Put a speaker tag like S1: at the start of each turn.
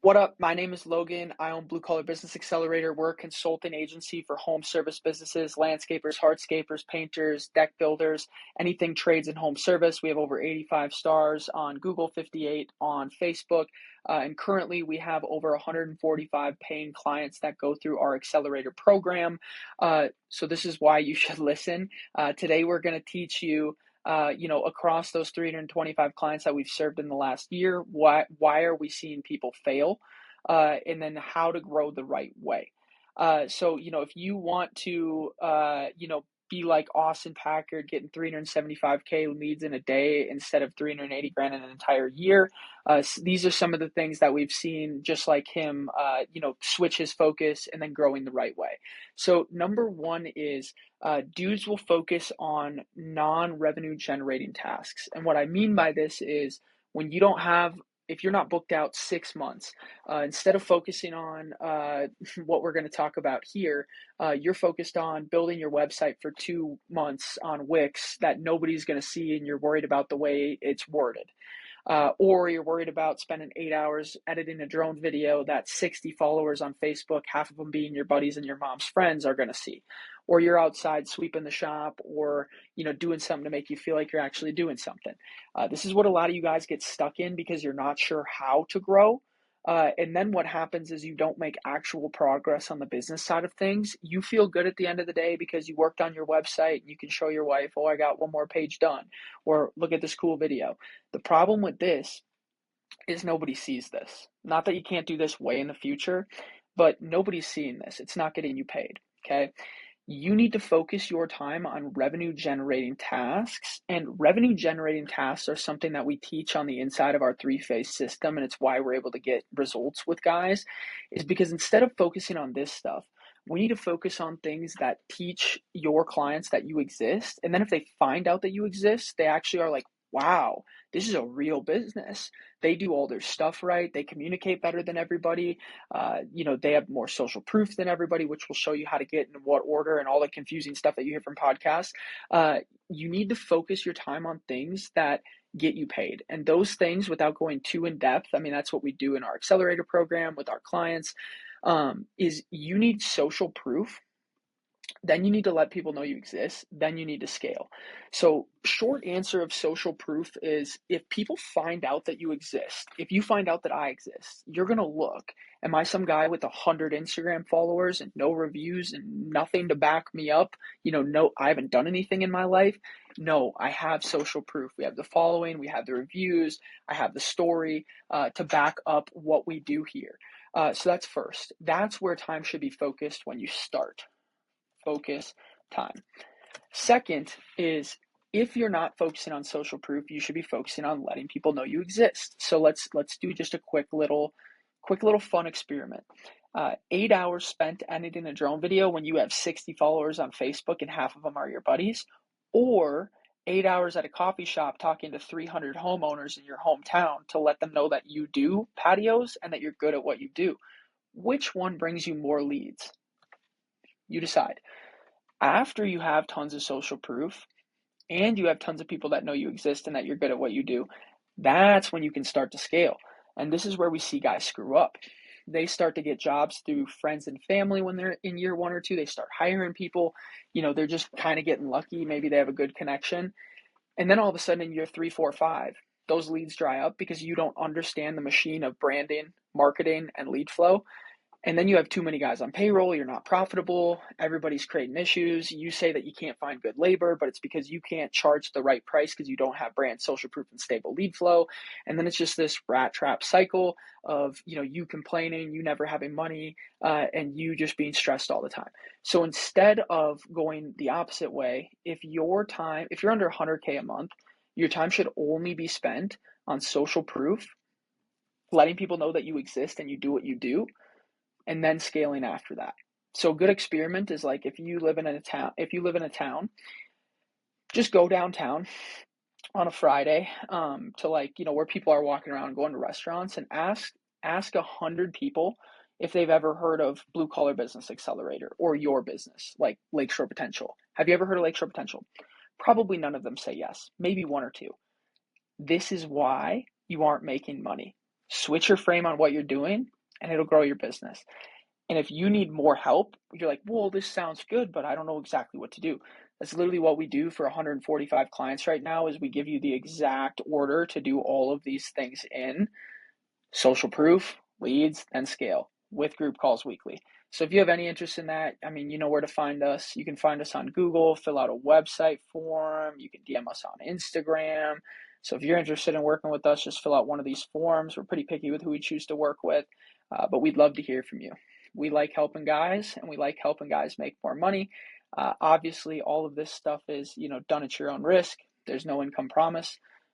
S1: What up? My name is Logan. I own Blue Collar Business Accelerator. We're a consulting agency for home service businesses, landscapers, hardscapers, painters, deck builders, anything trades and home service. We have over 85 stars on Google, 58 on Facebook, and currently we have over 145 paying clients that go through our accelerator program. So this is why you should listen. Today we're going to teach you across those 325 clients that we've served in the last year, why are we seeing people fail, and then how to grow the right way. If you want to, be like Austin Packard, getting 375K leads in a day instead of 380 grand in an entire year, these are some of the things that we've seen, just like him, switch his focus and then growing the right way. So number one is, dudes will focus on non-revenue generating tasks. And what I mean by this is when you don't have, if you're not booked out 6 months, instead of focusing on what we're going to talk about here, you're focused on building your website for 2 months on Wix that nobody's going to see, and you're worried about the way it's worded. Or you're worried about spending 8 hours editing a drone video that 60 followers on Facebook, half of them being your buddies and your mom's friends, are going to see. Or you're outside sweeping the shop, or doing something to make you feel like you're actually doing something. This is what a lot of you guys get stuck in because you're not sure how to grow. And then what happens is you don't make actual progress on the business side of things. You feel good at the end of the day because you worked on your website and you can show your wife, oh, I got one more page done, or look at this cool video. The problem with this is nobody sees this. Not that you can't do this way in the future, but nobody's seeing this. It's not getting you paid, okay? You need to focus your time on revenue generating tasks, and revenue generating tasks are something that we teach on the inside of our 3-phase system. And it's why we're able to get results with guys, is because instead of focusing on this stuff, we need to focus on things that teach your clients that you exist. And then if they find out that you exist, they actually are like, wow, this is a real business. They do all their stuff right. They communicate better than everybody. They have more social proof than everybody, which will show you how to get in what order and all the confusing stuff that you hear from podcasts. You need to focus your time on things that get you paid. And those things, without going too in depth, I mean, that's what we do in our accelerator program with our clients, is you need social proof. Then you need to let people know you exist. Then you need to scale. So short answer of social proof is, if people find out that you exist, if you find out that I exist, you're going to look, am I some guy with 100 Instagram followers and no reviews and nothing to back me up? No, I haven't done anything in my life. No, I have social proof. We have the following, we have the reviews, I have the story to back up what we do here. So that's first. That's where time should be focused when you start. Focus time. Second is, if you're not focusing on social proof, you should be focusing on letting people know you exist. So let's do just a quick little fun experiment. 8 hours spent editing a drone video when you have 60 followers on Facebook and half of them are your buddies, or 8 hours at a coffee shop talking to 300 homeowners in your hometown to let them know that you do patios and that you're good at what you do. Which one brings you more leads? You decide. After you have tons of social proof and you have tons of people that know you exist and that you're good at what you do, that's when you can start to scale. And this is where we see guys screw up. They start to get jobs through friends and family when they're in year 1 or 2. They start hiring people. They're just kind of getting lucky. Maybe they have a good connection. And then all of a sudden in year 3, 4, 5, those leads dry up because you don't understand the machine of branding, marketing, and lead flow. And then you have too many guys on payroll, you're not profitable, everybody's creating issues. You say that you can't find good labor, but it's because you can't charge the right price because you don't have brand, social proof, and stable lead flow. And then it's just this rat trap cycle of, you complaining, you never having money, and you just being stressed all the time. So instead of going the opposite way, if you're under 100K a month, your time should only be spent on social proof, letting people know that you exist and you do what you do, and then scaling after that. So a good experiment is, like, if you live in a town, just go downtown on a Friday to where people are walking around going to restaurants, and ask 100 people if they've ever heard of Blue Collar Business Accelerator or your business, like Lakeshore Potential. Have you ever heard of Lakeshore Potential? Probably none of them say yes, maybe 1 or 2. This is why you aren't making money. Switch your frame on what you're doing and it'll grow your business. And if you need more help, you're like, well, this sounds good, but I don't know exactly what to do. That's literally what we do for 145 clients right now is we give you the exact order to do all of these things in social proof, leads, and scale with group calls weekly. So if you have any interest in that, I mean, you know where to find us. You can find us on Google, fill out a website form. You can DM us on Instagram. So if you're interested in working with us, just fill out one of these forms. We're pretty picky with who we choose to work with, but we'd love to hear from you. We like helping guys, and we like helping guys make more money. Obviously, all of this stuff is, done at your own risk. There's no income promise.